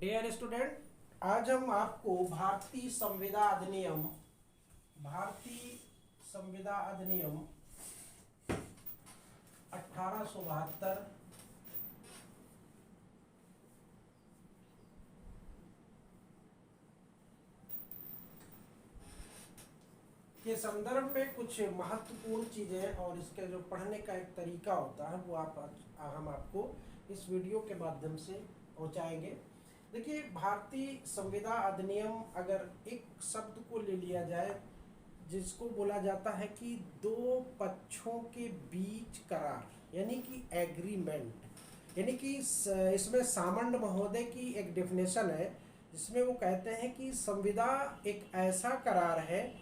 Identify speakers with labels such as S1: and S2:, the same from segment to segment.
S1: Dear student, आज हम आपको भारतीय संविदा अधिनियम 1872 के संदर्भ में कुछ महत्वपूर्ण चीजें और इसके जो पढ़ने का एक तरीका होता है वो हम आपको इस वीडियो के माध्यम से पहुंचाएंगे। देखिए, भारतीय संविदा अधिनियम अगर एक शब्द को ले लिया जाए जिसको बोला जाता है कि दो पक्षों के बीच करार, यानी कि एग्रीमेंट, यानी कि इसमें सामंत महोदय की एक डेफिनेशन है जिसमें वो कहते हैं कि संविदा एक ऐसा करार है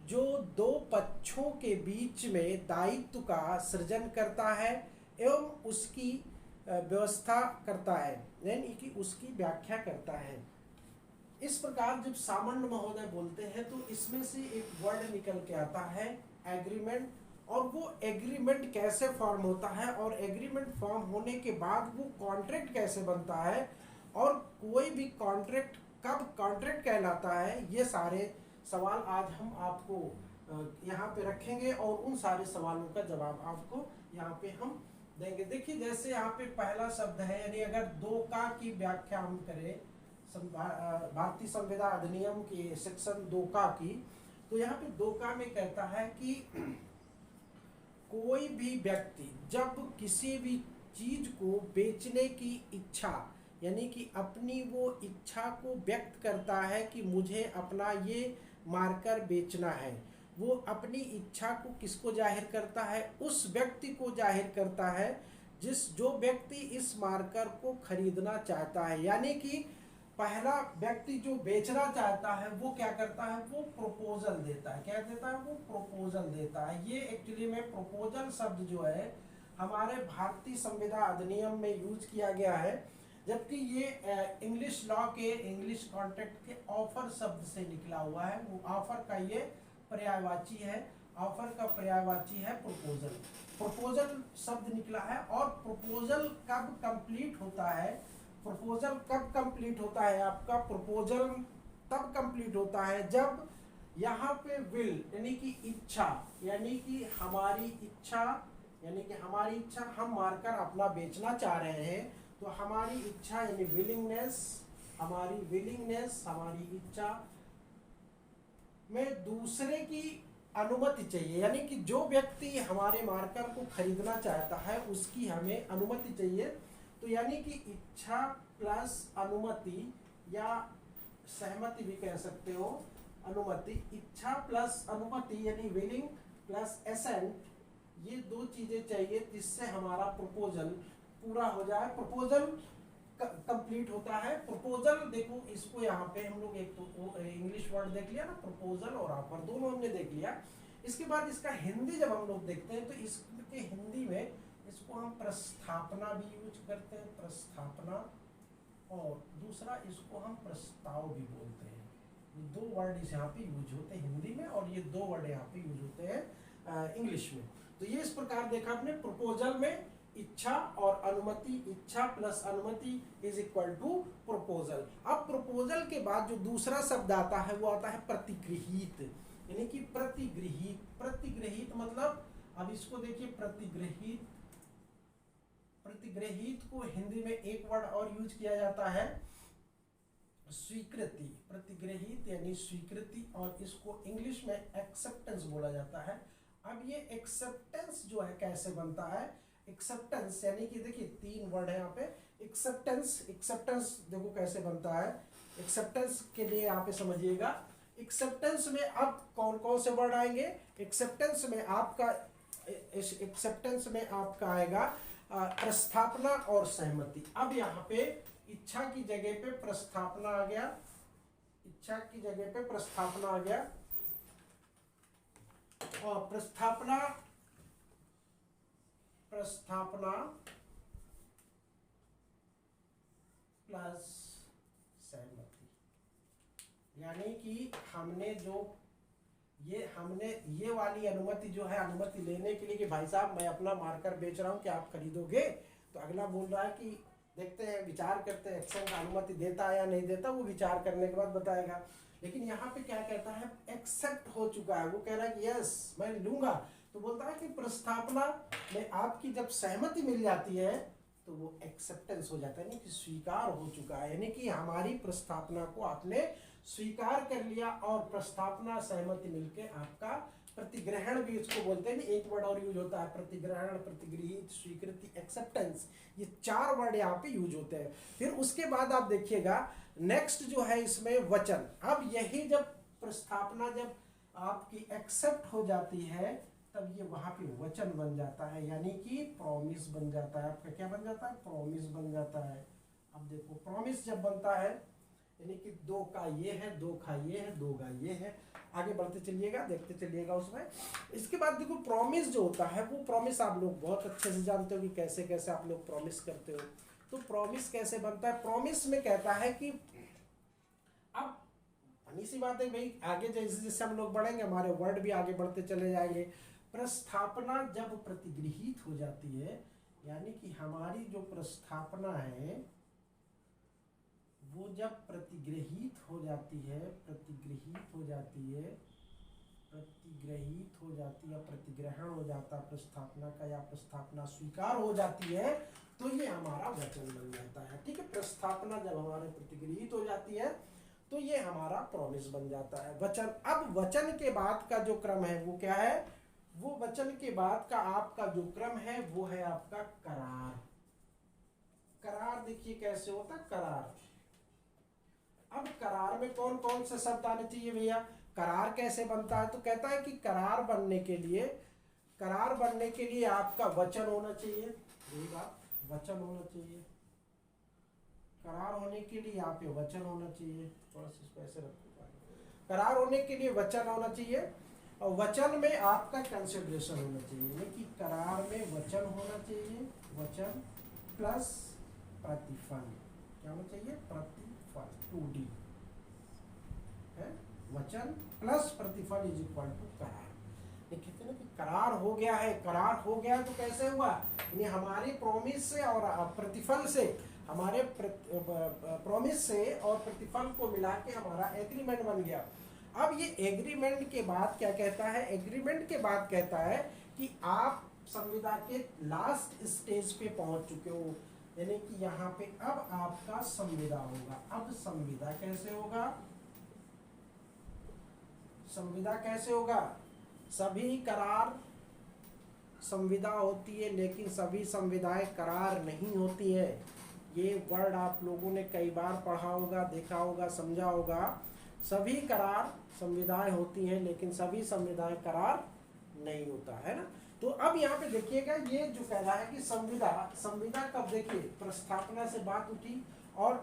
S1: जो दो पक्षों के बीच में दायित्व का सृजन करता है एवं उसकी व्यवस्था करता है, यानी कि उसकी व्याख्या करता है। इस प्रकार जब सामंत महोदय बोलते हैं तो इसमें से एक वर्ड निकल के आता है एग्रीमेंट, और वो एग्रीमेंट कैसे फॉर्म होता है और एग्रीमेंट फॉर्म होने के बाद वो कॉन्ट्रैक्ट कैसे बनता है और कोई भी कॉन्ट्रैक्ट कब कॉन्ट्रैक्ट कहलाता है, ये सारे सवाल आज हम आपको यहाँ पे रखेंगे और उन सारे सवालों का जवाब आपको यहाँ पे हम देंगे। देखिए, जैसे यहाँ पे पहला शब्द है, यानी अगर दो का की व्याख्या हम करें भारतीय संविदा अधिनियम के सेक्शन 2 का की, तो यहाँ पे 2 का में कहता है कि कोई भी व्यक्ति जब किसी भी चीज को बेचने की इच्छा, यानी कि अपनी वो इच्छा को व्यक्त करता है कि मुझे अपना ये मार्कर बेचना है, वो अपनी इच्छा को किसको जाहिर करता है? उस व्यक्ति को जाहिर करता है जो व्यक्ति इस मार्कर को खरीदना चाहता है। यानी कि पहला व्यक्ति जो बेचना चाहता है वो क्या करता है? वो प्रपोजल देता है। क्या देता है? वो प्रपोजल देता है। ये एक्चुअली में प्रपोजल शब्द जो है हमारे भारतीय संविदा अधिनियम में यूज किया गया है, जबकि ये इंग्लिश लॉ के इंग्लिश कॉन्ट्रैक्ट के ऑफर शब्द से निकला हुआ है। वो ऑफर का ये पर्यायवाची है, ऑफर का पर्यायवाची है प्रपोजल। प्रपोजल शब्द निकला है। और प्रपोजल कब कंप्लीट होता है? प्रपोजल कब कंप्लीट होता है आपका? प्रपोजल तब कंप्लीट होता है जब यहाँ पे विल, यानी कि इच्छा, यानी कि हमारी इच्छा, हम मार्कर अपना बेचना चाह रहे हैं, तो हमारी इच्छा यानी विलिंगनेस, हमारी इच्छा में दूसरे की अनुमति चाहिए। यानी कि जो व्यक्ति हमारे मार्कर को खरीदना चाहता है उसकी हमें अनुमति चाहिए। तो यानी कि इच्छा प्लस अनुमति या सहमति भी कह सकते हो, अनुमति, इच्छा प्लस अनुमति यानी विलिंग प्लस एसेंट, ये दो चीजें चाहिए जिससे हमारा प्रपोजल पूरा हो जाए, प्रपोजल कंप्लीट होता है। प्रपोजल देखो, इसको यहाँ पे हम लोग एक तो इंग्लिश वर्ड देख लिया ना, प्रपोजल और ऑफर दोनों हमने देख लिया। इसके बाद इसका हिंदी जब हम लोग देखते हैं तो इसके हिंदी में इसको हम प्रस्थापना भी यूज करते हैं, प्रस्थापना, और दूसरा इसको हम प्रस्ताव भी बोलते हैं। ये दो वर्ड इस यहाँ पे यूज होते हैं हिंदी में, और ये दो वर्ड यहाँ पे यूज होते हैं इंग्लिश में। तो ये इस प्रकार देखा आपने, प्रपोजल में इच्छा और अनुमति, इच्छा प्लस अनुमति इज इक्वल टू प्रपोजल। अब प्रपोजल के बाद जो दूसरा शब्द आता है वो आता है प्रतिगृहीत, यानी कि प्रतिगृहीत। प्रतिगृहीत मतलब, अब इसको देखिए, प्रतिगृहीत को हिंदी में एक वर्ड और यूज किया जाता है, स्वीकृति। प्रतिगृहीत यानी स्वीकृति, और इसको इंग्लिश में एक्सेप्टेंस बोला जाता है। अब ये एक्सेप्टेंस जो है कैसे बनता है? एक्सेप्टेंस यानी कि देखिए 3 वर्ड है यहाँ पे। एक्सेप्टेंस देखो कैसे बनता है। एक्सेप्टेंस के लिए यहाँ पे समझिएगा, एक्सेप्टेंस में अब कौन कौन से वर्ड आएंगे? एक्सेप्टेंस में आपका आएगा प्रस्थापना और सहमति। अब यहाँ पे इच्छा की जगह पे प्रस्थापना आ गया, और प्रस्थापना प्लस सहमति, यानी कि हमने ये वाली अनुमति जो है, अनुमति लेने के लिए कि भाई साहब मैं अपना मार्कर बेच रहा हूं, क्या आप खरीदोगे? तो अगला बोल रहा है कि देखते हैं, विचार करते हैं, एक्शन का अनुमति देता है या नहीं देता, वो विचार करने के बाद बताएगा। लेकिन यहाँ पे क्या कहता है, एक्सेप्ट हो चुका है, वो कह रहा है कि यस मैं लूंगा। तो बोलता है कि प्रस्तावना में आपकी जब सहमति मिल जाती है तो वो एक्सेप्टेंस हो जाता है, यानी कि स्वीकार हो चुका है, यानी कि हमारी प्रस्तावना को आपने स्वीकार कर लिया। और प्रस्तावना सहमति मिलके आपका प्रतिग्रहण भी इसको बोलते हैं, एक वर्ड और यूज होता है, प्रतिग्रहण, प्रतिगृहित, स्वीकृति, एक्सेप्टेंस, ये 4 वर्ड यहाँ पे यूज होते हैं। फिर उसके बाद आप देखिएगा नेक्स्ट जो है इसमें वचन। अब यही जब प्रस्तावना जब आपकी एक्सेप्ट हो जाती है तब ये वहां पे वचन बन जाता है, यानी कि प्रॉमिस बन जाता है। आपका क्या बन जाता है, प्रॉमिस बन जाता है। अब देखो प्रॉमिस जब बनता है यानी कि 2 का ये है, 2 का ये है, 2 का ये है। आगे बढ़ते चलिएगा, देखते चलिएगा उसमें। इसके बाद देखो प्रॉमिस जो होता है, वो प्रॉमिस आप लोग बहुत अच्छे से जानते हो कि कैसे कैसे आप लोग प्रॉमिस करते हो। तो प्रॉमिस कैसे बनता है, प्रॉमिस में कहता है कि अब बनी सी बात है भाई, आगे जैसे जैसे हम लोग बढ़ेंगे हमारे वर्ड भी आगे बढ़ते चले जाएंगे। प्रस्थापना जब प्रतिगृहित हो जाती है, यानी कि हमारी जो प्रस्थापना है वो जब प्रतिगृहित हो जाती है, प्रतिगृहित हो जाती है, प्रतिग्रहित हो जाती है, प्रतिग्रहण हो जाता है प्रस्थापना का, या प्रस्थापना स्वीकार हो जाती है, तो ये हमारा वचन बन जाता है। ठीक है, प्रस्थापना जब हमारे प्रतिगृहित हो जाती है तो ये हमारा प्रॉमिस बन जाता है, वचन। अब वचन के बाद का जो क्रम है वो क्या है, वो वचन के बाद का आपका जो क्रम है वो है आपका करार। करार देखिए कैसे होता है करार। अब करार में कौन कौन से शब्द आने चाहिए भैया, करार कैसे बनता है, तो कहता है कि करार बनने के लिए, करार बनने के लिए आपका वचन होना चाहिए। यही बात, वचन होना चाहिए। करार होने के लिए यहाँ पे वचन होना चाहिए, थोड़ा सा इसको ऐसे रखो। करार होने के लिए वचन होना चाहिए, और वचन में आपका कंसिडरेशन होना चाहिए, यानी कि करार में वचन होना चाहिए, वचन प्लस प्रतिफल। क्या होना चाहिए, प्रतिफल, 2D है, वचन प्लस प्रतिफल इज इक्वल टू करार। कहते हैं ना कि करार हो गया है, करार हो गया तो कैसे हुआ, यानी हमारी प्रॉमिस से और प्रतिफल से, हमारे प्रॉमिस से और प्रतिफल को मिला के हमारा एग्रीमेंट बन गया। अब ये एग्रीमेंट के बाद क्या कहता है, एग्रीमेंट के बाद कहता है कि आप संविदा के लास्ट स्टेज पे पहुंच चुके हो, यानी कि यहाँ पे अब आपका संविदा होगा। अब संविदा कैसे होगा, संविदा कैसे होगा, सभी करार संविदा होती है लेकिन सभी संविदाएं करार नहीं होती है। ये वर्ड आप लोगों ने कई बार पढ़ा होगा, देखा होगा, समझा होगा। सभी करार संविदाएं होती हैं लेकिन सभी संविदाएं करार नहीं होता है ना। तो अब यहाँ पे देखिएगा ये जो कह रहा है कि संविदा, संविदा कब, देखिए प्रस्थापना से बात उठी और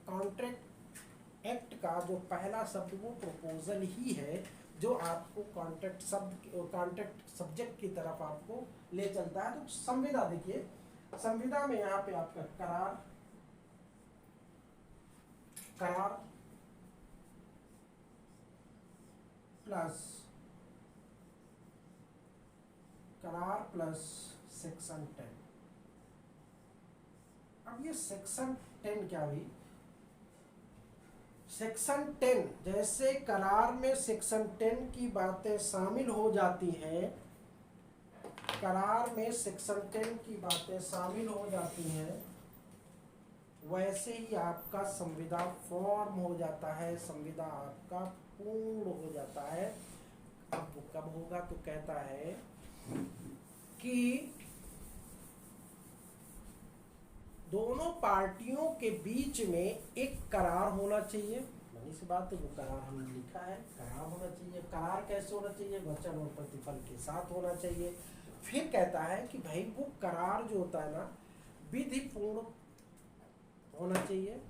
S1: कॉन्ट्रैक्ट एक्ट का जो पहला शब्द वो प्रपोजल ही है जो आपको कॉन्ट्रैक्ट शब्द, कॉन्ट्रैक्ट सब्जेक्ट की तरफ आपको ले चलता है। तो संविदा देखिए, संविदा में यहाँ पे आपका करार, करार प्लस करार प्लस सेक्शन 10। अब ये सेक्शन 10 क्या हुई, सेक्शन 10 जैसे करार में सेक्शन 10 की बातें शामिल हो जाती हैं, करार में सेक्शन 10 की बातें शामिल हो जाती हैं, वैसे ही आपका संविदा फॉर्म हो जाता है, संविदा आपका पूर्ण हो जाता है। अब वो कब होगा, तो कहता है कि दोनों पार्टियों के बीच में एक करार होना चाहिए। बनी सी बात है, वो करार हमने लिखा है, करार होना चाहिए। करार कैसे होना चाहिए, वचन और प्रतिफल के साथ होना चाहिए। फिर कहता है कि भाई वो करार जो होता है ना, विधिपूर्ण होना चाहिए,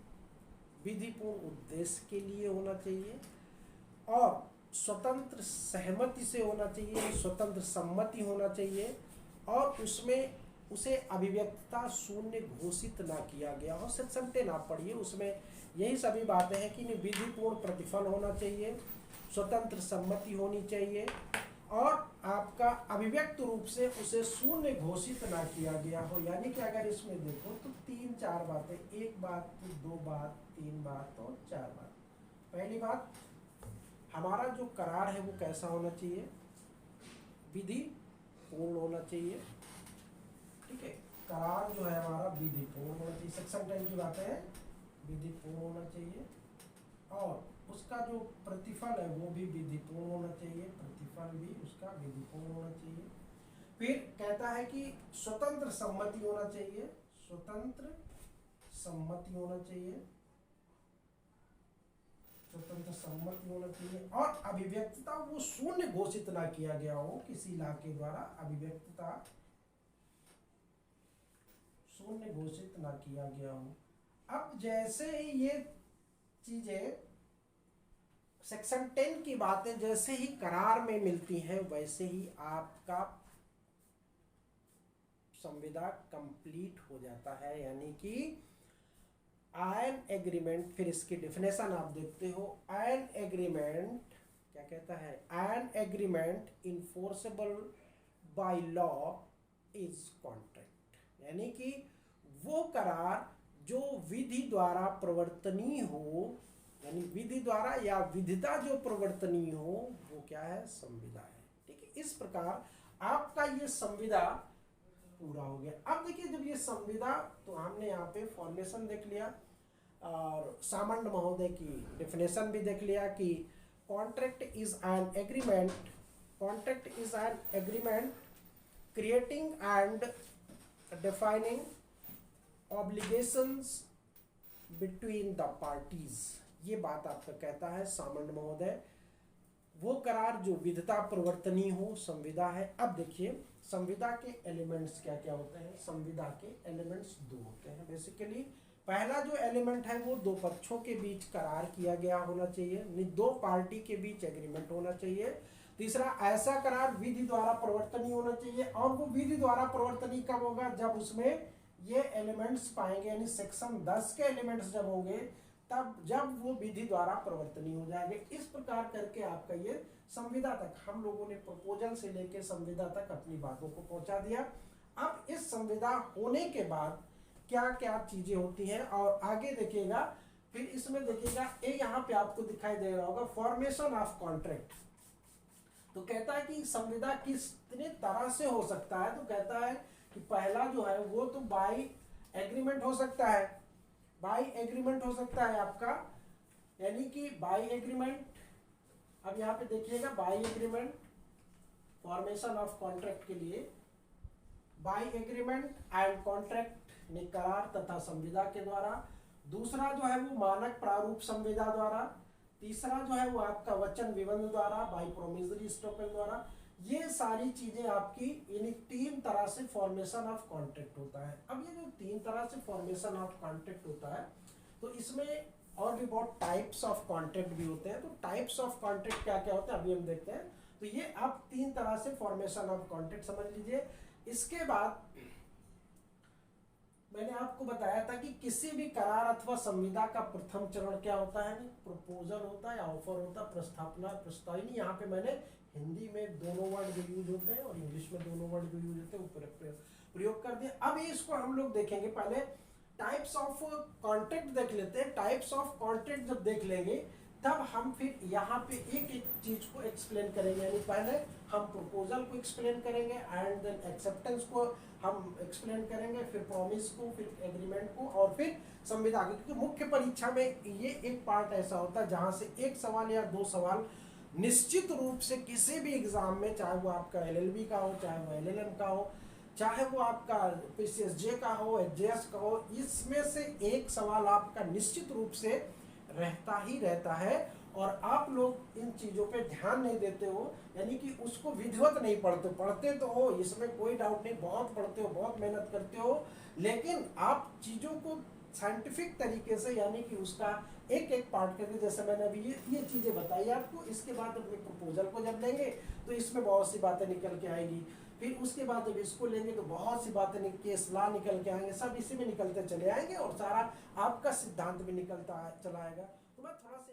S1: विधिपूर्ण उद्देश्य के लिए होना चाहिए, और स्वतंत्र सहमति से होना चाहिए, स्वतंत्र सम्मति होना चाहिए, और उसमें उसे अभिव्यक्तता शून्य घोषित ना किया गया हो। सेक्शन 10 आप पढ़िए, उसमें यही सभी बातें हैं कि विधिपूर्ण प्रतिफल होना चाहिए, स्वतंत्र सम्मति होनी चाहिए, और आपका अभिव्यक्त रूप से उसे शून्य घोषित ना किया गया हो। यानी कि अगर इसमें देखो तो 3-4 बातें, एक बात, 2 बात, 3 बात और 4 बात। पहली बात, हमारा जो करार है वो कैसा होना चाहिए, विधि पूर्ण होना चाहिए। ठीक है, करार जो है हमारा विधि पूर्ण होना चाहिए। सेक्शन 10 की बातें हैं, विधि पूर्ण होना चाहिए। और उसका जो प्रतिफल है वो भी विधिपूर्ण होना चाहिए, प्रतिफल भी उसका विधिपूर्ण होना चाहिए। फिर कहता है कि स्वतंत्र सम्मति होना चाहिए, स्वतंत्र सम्मति होना चाहिए, स्वतंत्र सम्मति होना चाहिए। और अभिव्यक्तता वो शून्य घोषित ना किया गया हो किसी ला के द्वारा, अभिव्यक्तता शून्य घोषित ना किया गया हो। अब जैसे ही ये चीजें सेक्शन 10 की बातें जैसे ही करार में मिलती हैं, वैसे ही आपका संविदा कंप्लीट हो जाता है। यानी कि एन एग्रीमेंट, फिर इसकी डेफिनेशन आप देखते हो, एन एग्रीमेंट क्या कहता है, an agreement enforceable by law is contract. यानी कि वो करार जो विधि द्वारा प्रवर्तनीय हो, यानी विधि द्वारा या विधिता जो प्रवर्तनीय हो, वो क्या है, संविदा है। ठीक है, इस प्रकार आपका ये संविदा पूरा हो गया। अब देखिए, जब ये संविदा, तो हमने यहाँ पे फॉर्मेशन देख लिया और सामंत महोदय की डेफिनेशन भी देख लिया कि contract is an agreement, contract is an agreement creating and defining obligations between the parties. ये बात आपका कहता है सामंत महोदय, वो करार जो विधिता प्रवर्तनीय हो, संविदा है। अब देखिए संविदा के एलिमेंट्स क्या क्या होते हैं। संविदा के एलिमेंट्स 2 होते हैं बेसिकली। पहला जो एलिमेंट है वो 2 पक्षों के बीच करार किया गया होना चाहिए, 2 पार्टी के बीच एग्रीमेंट होना चाहिए। तीसरा, ऐसा करार विधि द्वारा प्रवर्तनीय होना चाहिए, और वो विधि द्वारा प्रवर्तनीय कब होगा, जब उसमें ये एलिमेंट्स पाएंगे, यानी सेक्शन 10 के एलिमेंट्स जब होंगे, तब जब वो विधि द्वारा प्रवर्तनीय हो जाएंगे। इस प्रकार करके आपका ये संविदा तक, हम लोगों ने प्रपोजल से लेके संविदा तक अपनी बातों को पहुंचा दिया। अब इस संविदा होने के बाद क्या क्या चीजें होती हैं और आगे देखिएगा। फिर इसमें देखिएगा, ये यहाँ पे आपको दिखाई दे रहा होगा फॉर्मेशन ऑफ कॉन्ट्रैक्ट। तो कहता है कि संविदा कितने तरह से हो सकता है। तो कहता है कि पहला जो है वो तो बाय एग्रीमेंट हो सकता है, बाय एग्रीमेंट हो सकता है आपका, यानी कि बाय एग्रीमेंट। अब यहाँ पे देखिएगा, by agreement formation of contract के लिए बाय एग्रीमेंट एंड कॉन्ट्रैक्ट में करार तथा संविदा के द्वारा। दूसरा जो है वो मानक प्रारूप संविदा द्वारा। तीसरा जो है वो आपका वचन विबंध द्वारा, बाय प्रोमिसरी स्टॉपल द्वारा। ये सारी चीजें आपकी, यानी 3 तरह से फॉर्मेशन ऑफ कॉन्ट्रैक्ट होता है। अब ये जो 3 तरह से फॉर्मेशन ऑफ कॉन्ट्रैक्ट होता है, तो इसमें और भी बहुत टाइप्स ऑफ कॉन्ट्रैक्ट भी होते हैं। तो टाइप्स ऑफ कॉन्ट्रैक्ट क्या क्या होते हैं अभी हम देखते हैं। तो ये आप 3 तरह से फॉर्मेशन ऑफ कॉन्ट्रैक्ट समझ लीजिए। इसके बाद मैंने आपको बताया था कि किसी भी करार अथवा संविदा का प्रथम चरण क्या होता है, प्रपोजल होता है, ऑफर होता है, प्रस्तावना, प्रस्तावनी। यहाँ पे मैंने हिंदी में दोनों वर्ड जो यूज होते हैं और इंग्लिश में दोनों वर्ड जो यूज होते हैं वो प्रयोग कर दिया। अब इसको हम लोग देखेंगे, पहले टाइप्स ऑफ कॉन्ट्रैक्ट देख लेते हैं। टाइप्स ऑफ कॉन्ट्रैक्ट जब देख लेंगे तब हम फिर यहाँ पे एक एक चीज को एक्सप्लेन करेंगे। यानी पहले हम प्रपोजल को एक्सप्लेन करेंगे एंड देन एक्सेप्टेंस को हम एक्सप्लेन करेंगे, फिर प्रॉमिस को, फिर एग्रीमेंट को, और फिर संविदा को। क्योंकि मुख्य परीक्षा में ये एक पार्ट ऐसा होता है जहां से एक सवाल या 2 सवाल निश्चित रूप से किसी भी एग्जाम में, चाहे वो आपका LLB का हो, चाहे वो LLM का हो, चाहे वो आपका PCSJ का हो, HJS का हो, इसमें से एक सवाल आपका निश्चित रूप से रहता ही रहता है। और आप लोग इन चीजों पे ध्यान नहीं देते हो, यानी कि उसको विधिवत नहीं पढ़ते तो हो, इसमें कोई डाउट नहीं, बहुत पढ़ते हो, बहुत मेहनत करते हो, लेकिन आप चीजों को साइंटिफिक तरीके से, यानी कि उसका एक एक पार्ट करके, जैसे मैंने अभी ये चीजें बताई आपको। इसके बाद अपने प्रपोजल को जब लेंगे तो इसमें बहुत सी बातें निकल के आएगी, फिर उसके बाद जब इसको लेंगे तो बहुत सी बातें केस लॉ निकल के आएंगे, सब इसी में निकलते चले आएंगे और सारा आपका सिद्धांत भी निकलता चला आएगा। तो मैं थोड़ा सा